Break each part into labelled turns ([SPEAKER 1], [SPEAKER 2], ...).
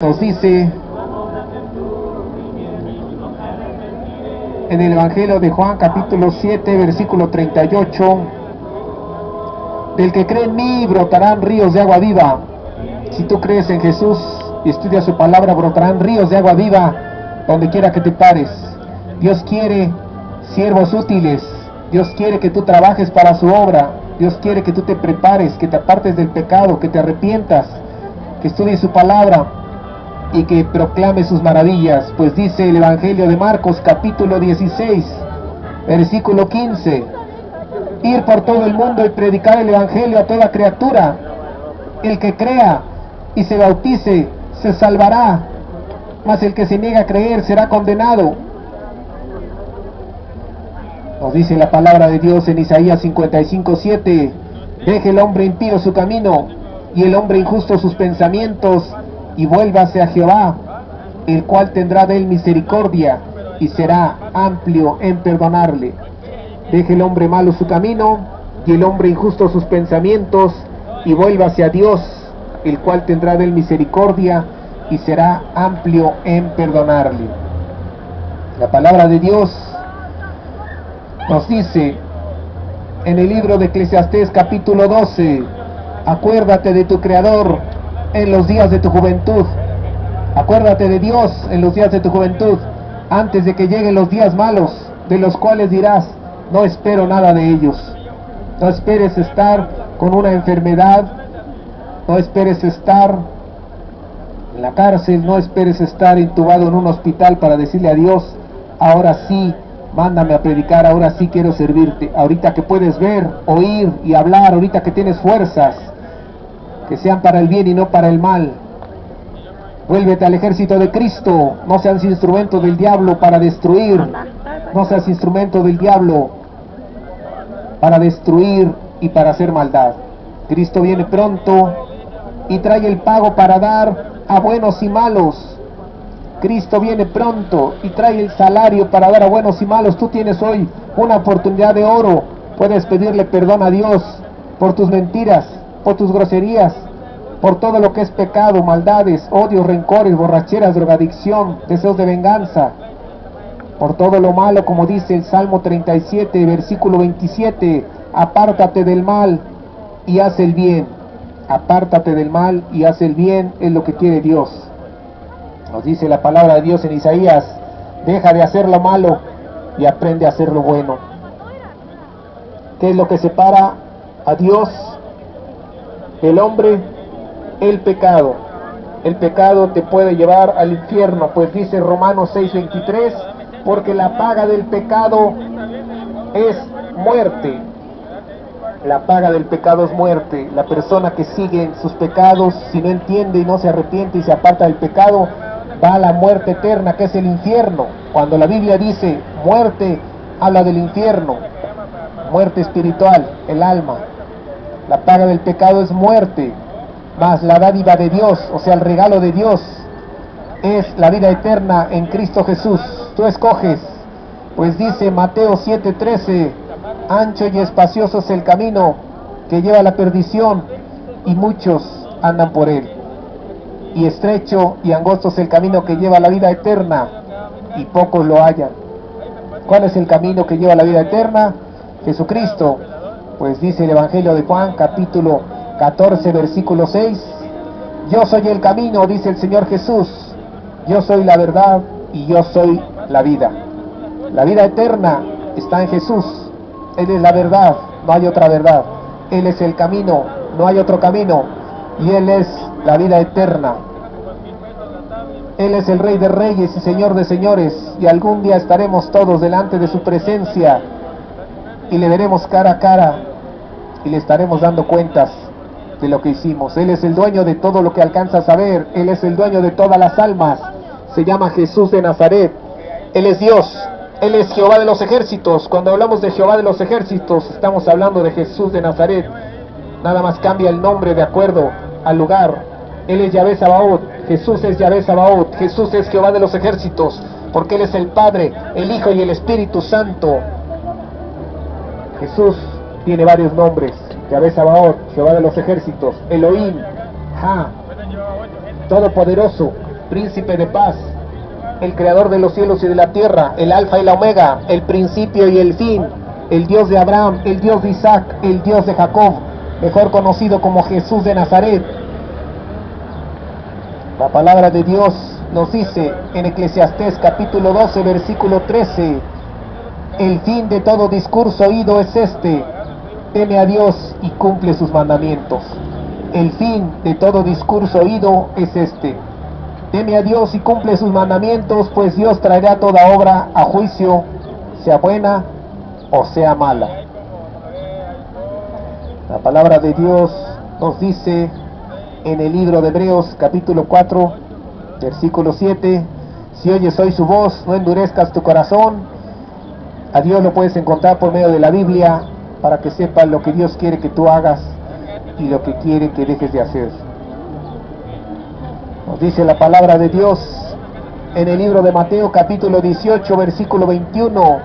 [SPEAKER 1] Nos dice en el Evangelio de Juan capítulo 7 versículo 38: del que cree en mí brotarán ríos de agua viva. Si tú crees en Jesús y estudias su palabra, brotarán ríos de agua viva donde quiera que te pares. Dios quiere siervos útiles. Dios quiere que tú trabajes para su obra. Dios quiere que tú te prepares, que te apartes del pecado, que te arrepientas, que estudies su palabra y que proclame sus maravillas. Pues dice el Evangelio de Marcos capítulo 16 versículo 15: ir por todo el mundo y predicar el Evangelio a toda criatura. El que crea y se bautice se salvará, mas el que se niega a creer será condenado. Nos dice la palabra de Dios en Isaías 55:7: deje el hombre impío su camino y el hombre injusto sus pensamientos, y vuélvase a Jehová, el cual tendrá de él misericordia y será amplio en perdonarle. Deje el hombre malo su camino y el hombre injusto sus pensamientos, y vuélvase a Dios, el cual tendrá de él misericordia y será amplio en perdonarle. La palabra de Dios nos dice en el libro de Eclesiastés capítulo 12: acuérdate de tu Creador en los días de tu juventud. Acuérdate de Dios en los días de tu juventud, antes de que lleguen los días malos, de los cuales dirás: no espero nada de ellos. No esperes estar con una enfermedad, no esperes estar en la cárcel, no esperes estar intubado en un hospital para decirle a Dios: ahora sí, mándame a predicar, ahora sí quiero servirte. Ahorita que puedes ver, oír y hablar, ahorita que tienes fuerzas, que sean para el bien y no para el mal. Vuélvete al ejército de Cristo. No seas instrumento del diablo para destruir. No seas instrumento del diablo para destruir y para hacer maldad. Cristo viene pronto y trae el pago para dar a buenos y malos. Cristo viene pronto y trae el salario para dar a buenos y malos. Tú tienes hoy una oportunidad de oro. Puedes pedirle perdón a Dios por tus mentiras, por tus groserías, por todo lo que es pecado, maldades, odios, rencores, borracheras, drogadicción, deseos de venganza, por todo lo malo, como dice el Salmo 37, versículo 27: apártate del mal y haz el bien. Apártate del mal y haz el bien, es lo que quiere Dios. Nos dice la palabra de Dios en Isaías: deja de hacer lo malo y aprende a hacer lo bueno. ¿Qué es lo que separa a Dios del hombre? El pecado. El pecado te puede llevar al infierno, pues dice Romanos 6:23: porque la paga del pecado es muerte. La paga del pecado es muerte. La persona que sigue en sus pecados, si no entiende y no se arrepiente y se aparta del pecado, va a la muerte eterna, que es el infierno. Cuando la Biblia dice muerte, habla del infierno, muerte espiritual, el alma. La paga del pecado es muerte, mas la dádiva de Dios, o sea el regalo de Dios, es la vida eterna en Cristo Jesús. Tú escoges, pues dice Mateo 7:13: ancho y espacioso es el camino que lleva a la perdición, y muchos andan por él. Y estrecho y angosto es el camino que lleva a la vida eterna, y pocos lo hallan. ¿Cuál es el camino que lleva a la vida eterna? Jesucristo. Pues dice el Evangelio de Juan capítulo 14 versículo 6: yo soy el camino, dice el Señor Jesús, yo soy la verdad y yo soy la vida. La vida eterna está en Jesús. Él es la verdad, no hay otra verdad. Él es el camino, no hay otro camino, y Él es la vida eterna. Él es el Rey de Reyes y Señor de Señores, y algún día estaremos todos delante de su presencia y le veremos cara a cara y le estaremos dando cuentas de lo que hicimos. Él es el dueño de todo lo que alcanzas a ver. Él es el dueño de todas las almas. Se llama Jesús de Nazaret. Él es Dios. Él es Jehová de los ejércitos. Cuando hablamos de Jehová de los ejércitos, estamos hablando de Jesús de Nazaret. Nada más cambia el nombre de acuerdo al lugar. Él es Yahvé Sabaoth. Jesús es Yahvé Sabaoth. Jesús es Jehová de los ejércitos, porque Él es el Padre, el Hijo y el Espíritu Santo. Jesús tiene varios nombres: Yahvé Sabaoth, Jehová de los ejércitos, Elohim, Todopoderoso, príncipe de paz, el creador de los cielos y de la tierra, el alfa y la omega, el principio y el fin, el Dios de Abraham, el Dios de Isaac, el Dios de Jacob, mejor conocido como Jesús de Nazaret. La palabra de Dios nos dice en Eclesiastés capítulo 12 versículo 13: el fin de todo discurso oído es este: teme a Dios y cumple sus mandamientos. El fin de todo discurso oído es este: teme a Dios y cumple sus mandamientos, pues Dios traerá toda obra a juicio, sea buena o sea mala. La palabra de Dios nos dice en el libro de Hebreos capítulo 4 versículo 7: si oyes hoy su voz, no endurezcas tu corazón. A Dios lo puedes encontrar por medio de la Biblia, para que sepas lo que Dios quiere que tú hagas y lo que quiere que dejes de hacer. Nos dice la palabra de Dios en el libro de Mateo capítulo 18 versículo 21,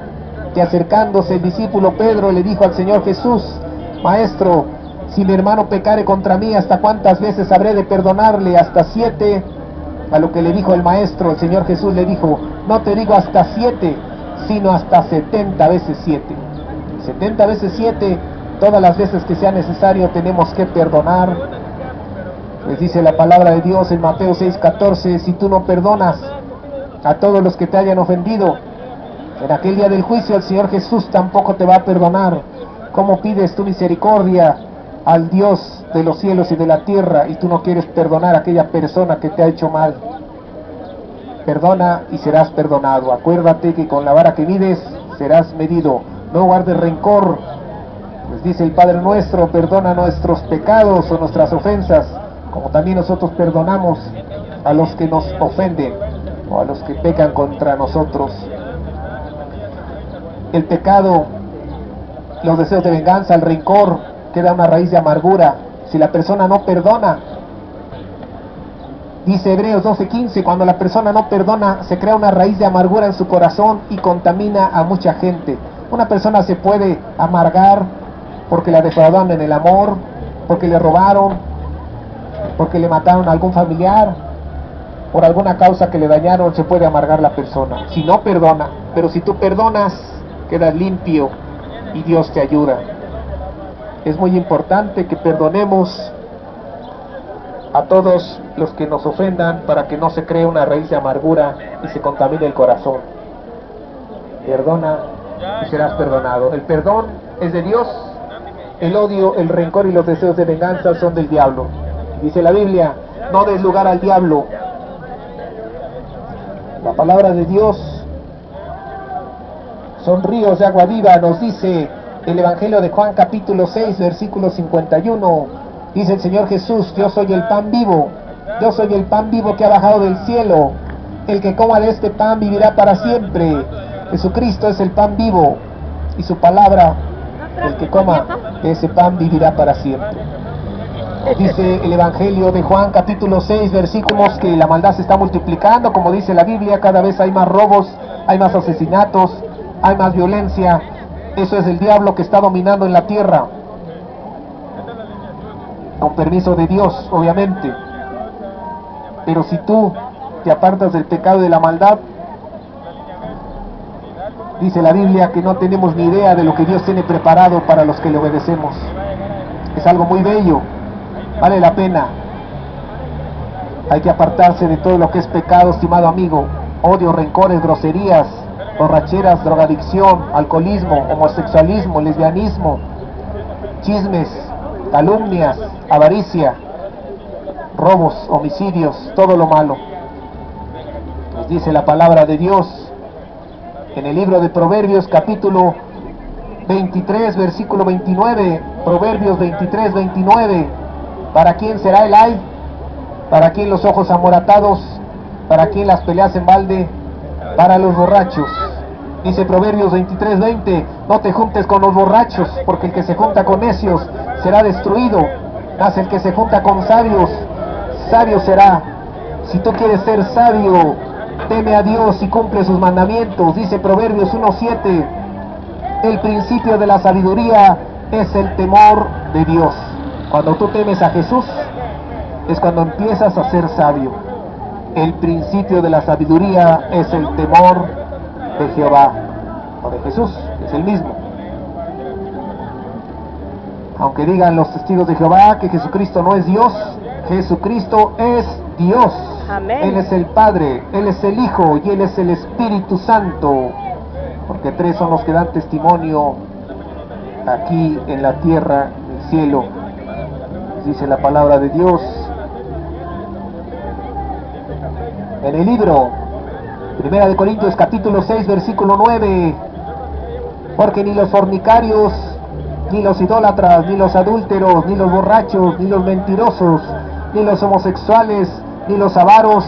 [SPEAKER 1] que acercándose el discípulo Pedro le dijo al Señor Jesús: Maestro, si mi hermano pecare contra mí, ¿hasta cuántas veces habré de perdonarle? ¿Hasta 7? A lo que le dijo el maestro, el Señor Jesús le dijo: no te digo hasta 7, sino hasta 70 veces 7. 70 veces 7, todas las veces que sea necesario tenemos que perdonar. Les dice la palabra de Dios en Mateo 6:14: si tú no perdonas a todos los que te hayan ofendido, en aquel día del juicio el Señor Jesús tampoco te va a perdonar. ¿Cómo pides tu misericordia al Dios de los cielos y de la tierra y tú no quieres perdonar a aquella persona que te ha hecho mal? Perdona y serás perdonado. Acuérdate que con la vara que mides serás medido. No guardes rencor. Les dice el Padre nuestro: perdona nuestros pecados o nuestras ofensas, como también nosotros perdonamos a los que nos ofenden o a los que pecan contra nosotros. El pecado, los deseos de venganza, el rencor, queda una raíz de amargura. Si la persona no perdona, dice Hebreos 12:15, cuando la persona no perdona, se crea una raíz de amargura en su corazón y contamina a mucha gente. Una persona se puede amargar porque la defraudaron en el amor, porque le robaron, porque le mataron a algún familiar, por alguna causa que le dañaron. Se puede amargar la persona si no perdona. Pero si tú perdonas, quedas limpio y Dios te ayuda. Es muy importante que perdonemos a todos los que nos ofendan, para que no se cree una raíz de amargura y se contamine el corazón. Perdona y serás perdonado. El perdón es de Dios. El odio, el rencor y los deseos de venganza son del diablo. Dice la Biblia: no des lugar al diablo. La palabra de Dios son ríos de agua viva. Nos dice el Evangelio de Juan capítulo 6 versículo 51. Dice el Señor Jesús: yo soy el pan vivo. Yo soy el pan vivo que ha bajado del cielo. El que coma de este pan vivirá para siempre. Jesucristo es el pan vivo y su palabra: el que coma de ese pan vivirá para siempre. Dice el Evangelio de Juan capítulo 6 versículos que la maldad se está multiplicando, como dice la Biblia. Cada vez hay más robos, hay más asesinatos, hay más violencia. Eso es el diablo que está dominando en la tierra, con permiso de Dios, obviamente. Pero si tú te apartas del pecado y de la maldad, dice la Biblia que no tenemos ni idea de lo que Dios tiene preparado para los que le obedecemos. Es algo muy bello, vale la pena. Hay que apartarse de todo lo que es pecado, estimado amigo: odio, rencores, groserías, borracheras, drogadicción, alcoholismo, homosexualismo, lesbianismo, chismes, calumnias, avaricia, robos, homicidios, todo lo malo. Nos dice la palabra de Dios en el libro de Proverbios capítulo 23 versículo 29. Proverbios 23, 29: ¿para quién será el ay? ¿Para quién los ojos amoratados? ¿Para quién las peleas en balde? Para los borrachos. Dice Proverbios 23, 20: no te juntes con los borrachos, porque el que se junta con necios será destruido, mas el que se junta con sabios, sabio será. Si tú quieres ser sabio, teme a Dios y cumple sus mandamientos. Dice Proverbios 1:7: el principio de la sabiduría es el temor de Dios. Cuando tú temes a Jesús, es cuando empiezas a ser sabio. El principio de la sabiduría es el temor de Jehová, o de Jesús, es el mismo. Aunque digan los testigos de Jehová que Jesucristo no es Dios, Jesucristo es Dios.
[SPEAKER 2] Amén.
[SPEAKER 1] Él es el Padre, Él es el Hijo y Él es el Espíritu Santo. Porque tres son los que dan testimonio aquí en la tierra, en el cielo. Dice la palabra de Dios en el libro 1 de Corintios capítulo 6 versículo 9. Porque ni los fornicarios, ni los idólatras, ni los adúlteros, ni los borrachos, ni los mentirosos, ni los homosexuales, ni los avaros,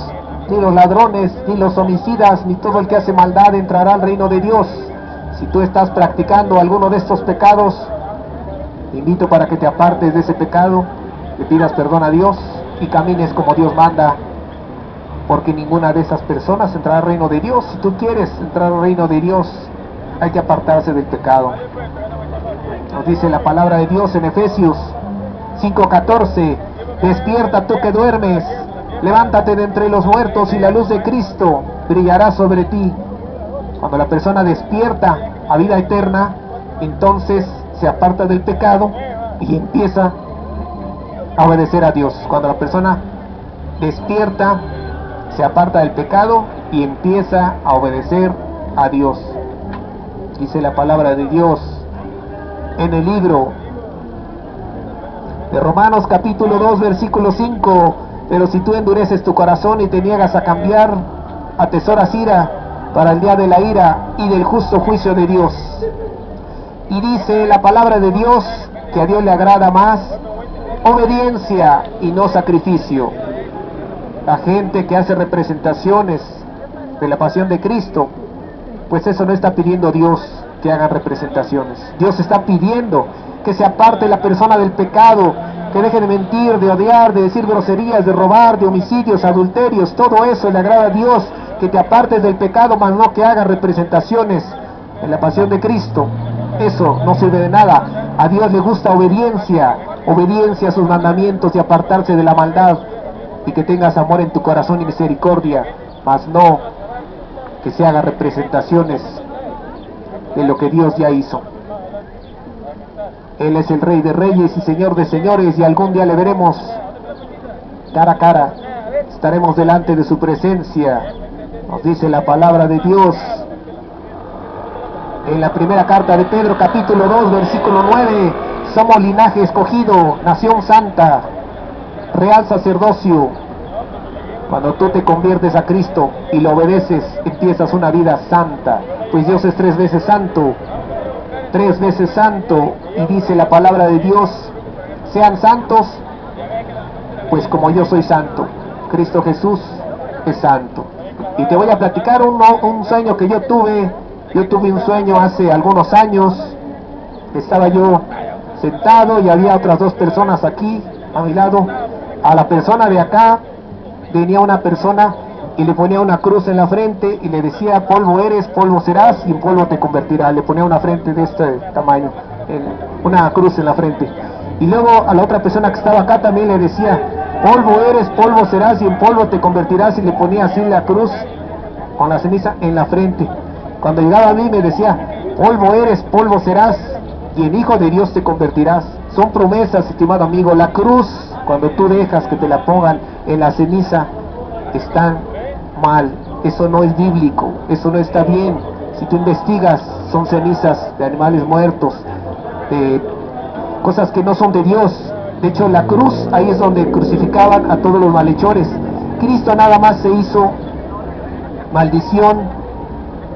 [SPEAKER 1] ni los ladrones, ni los homicidas, ni todo el que hace maldad entrará al reino de Dios. Si tú estás practicando alguno de estos pecados, te invito para que te apartes de ese pecado, le pidas perdón a Dios y camines como Dios manda, porque ninguna de esas personas entrará al reino de Dios. Si tú quieres entrar al reino de Dios, hay que apartarse del pecado. Nos dice la palabra de Dios en Efesios 5:14, despierta tú que duermes, levántate de entre los muertos y la luz de Cristo brillará sobre ti. Cuando la persona despierta a vida eterna, entonces se aparta del pecado y empieza a obedecer a Dios. Cuando la persona despierta, se aparta del pecado y empieza a obedecer a Dios. Dice la palabra de Dios en el libro de Romanos capítulo 2 versículo 5, pero si tú endureces tu corazón y te niegas a cambiar, atesoras ira para el día de la ira y del justo juicio de Dios. Y dice la palabra de Dios que a Dios le agrada más obediencia y no sacrificio. La gente que hace representaciones de la pasión de Cristo, pues eso no está pidiendo Dios que hagan representaciones. Dios está pidiendo que se aparte la persona del pecado, que deje de mentir, de odiar, de decir groserías, de robar, de homicidios, adulterios. Todo eso le agrada a Dios, que te apartes del pecado, mas no que hagas representaciones en la pasión de Cristo. Eso no sirve de nada. A Dios le gusta obediencia, obediencia a sus mandamientos y apartarse de la maldad, y que tengas amor en tu corazón y misericordia, mas no que se haga representaciones de lo que Dios ya hizo. Él es el Rey de Reyes y Señor de Señores, y algún día le veremos cara a cara, estaremos delante de su presencia. Nos dice la palabra de Dios en la primera carta de Pedro capítulo 2 versículo 9, somos linaje escogido, nación santa, real sacerdocio. Cuando tú te conviertes a Cristo y lo obedeces, empiezas una vida santa, pues Dios es 3 veces santo, 3 veces santo, y dice la palabra de Dios, sean santos, pues como yo soy santo. Cristo Jesús es santo. Y te voy a platicar un sueño que yo tuve. Yo tuve un sueño hace algunos años. Estaba yo sentado y había otras 2 personas aquí a mi lado. A la persona de acá venía una persona y le ponía una cruz en la frente y le decía, polvo eres, polvo serás y en polvo te convertirás. Le ponía una frente de este tamaño, una cruz en la frente. Y luego a la otra persona que estaba acá también le decía, polvo eres, polvo serás y en polvo te convertirás, y le ponía así la cruz con la ceniza en la frente. Cuando llegaba a mí me decía, polvo eres, polvo serás y en hijo de Dios te convertirás. Son promesas, estimado amigo. La cruz, cuando tú dejas que te la pongan en la ceniza, están mal. Eso no es bíblico, eso no está bien. Si tú investigas, son cenizas de animales muertos, cosas que no son de Dios. De hecho, la cruz, ahí es donde crucificaban a todos los malhechores. Cristo nada más se hizo maldición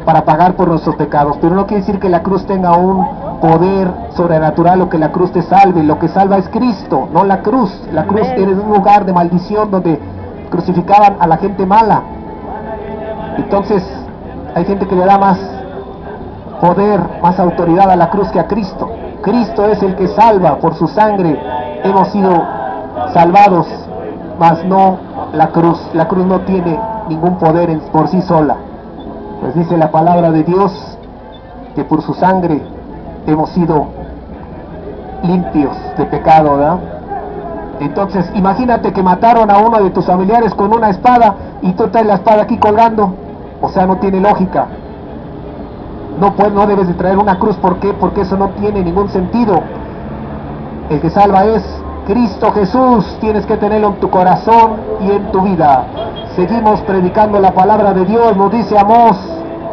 [SPEAKER 1] para pagar por nuestros pecados, pero no quiere decir que la cruz tenga un poder sobrenatural o que la cruz te salve. Lo que salva es Cristo, no la cruz. La cruz era un lugar de maldición donde crucificaban a la gente mala. Entonces hay gente que le da más poder, más autoridad a la cruz que a Cristo. Cristo es el que salva, por su sangre hemos sido salvados, mas no la cruz. La cruz no tiene ningún poder por sí sola. Pues dice la palabra de Dios que por su sangre hemos sido limpios de pecado, ¿verdad? Entonces imagínate que mataron a uno de tus familiares con una espada, y tú traes la espada aquí colgando. O sea, no tiene lógica. No debes de traer una cruz. ¿Por qué? Porque eso no tiene ningún sentido. El que salva es Cristo Jesús. Tienes que tenerlo en tu corazón y en tu vida. Seguimos predicando la palabra de Dios. Nos dice Amós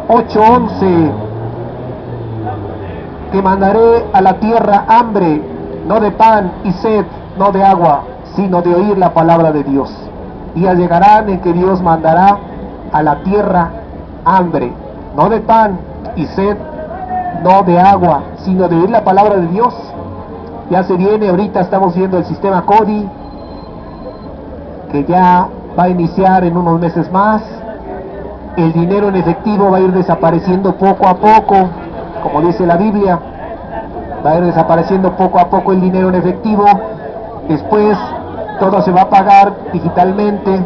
[SPEAKER 1] 8:11, que mandaré a la tierra hambre, no de pan, y sed, no de agua, sino de oír la palabra de Dios. Días llegarán en que Dios mandará a la tierra hambre, no de pan y sed, no de agua, sino de oír la palabra de Dios. Ya se viene, ahorita estamos viendo el sistema CODI, que ya va a iniciar en unos meses más. El dinero en efectivo va a ir desapareciendo poco a poco, como dice la Biblia. Va a ir desapareciendo poco a poco el dinero en efectivo. Después todo se va a pagar digitalmente,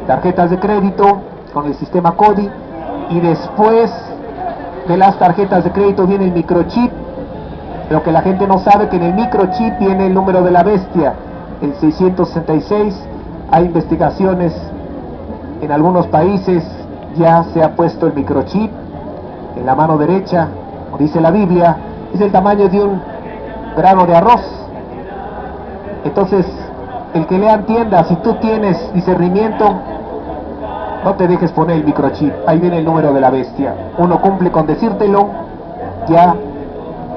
[SPEAKER 1] tarjetas de crédito con el sistema CODI, y después de las tarjetas de crédito viene el microchip. Lo que la gente no sabe, que en el microchip viene el número de la bestia, el 666. Hay investigaciones en algunos países, ya se ha puesto el microchip en la mano derecha, como dice la Biblia, es el tamaño de un grano de arroz. Entonces, el que lea entienda, si tú tienes discernimiento, no te dejes poner el microchip, ahí viene el número de la bestia. Uno cumple con decírtelo, ya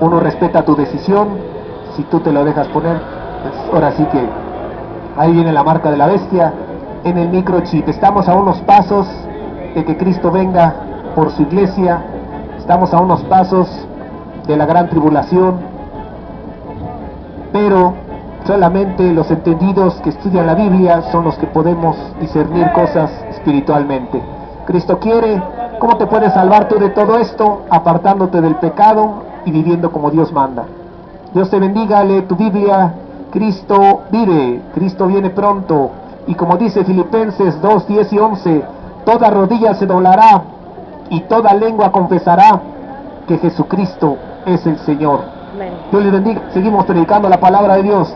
[SPEAKER 1] uno respeta tu decisión. Si tú te lo dejas poner, pues ahora sí que ahí viene la marca de la bestia en el microchip. Estamos a unos pasos de que Cristo venga por su iglesia. Estamos a unos pasos de la gran tribulación, pero solamente los entendidos que estudian la Biblia son los que podemos discernir cosas espiritualmente. Cristo quiere. ¿Cómo te puedes salvar tú de todo esto? Apartándote del pecado y viviendo como Dios manda. Dios te bendiga. Lee tu Biblia. Cristo vive, Cristo viene pronto, y como dice Filipenses 2:10 y 11, toda rodilla se doblará y toda lengua confesará que Jesucristo es el Señor. Amén. Dios les bendiga. Seguimos predicando la palabra de Dios.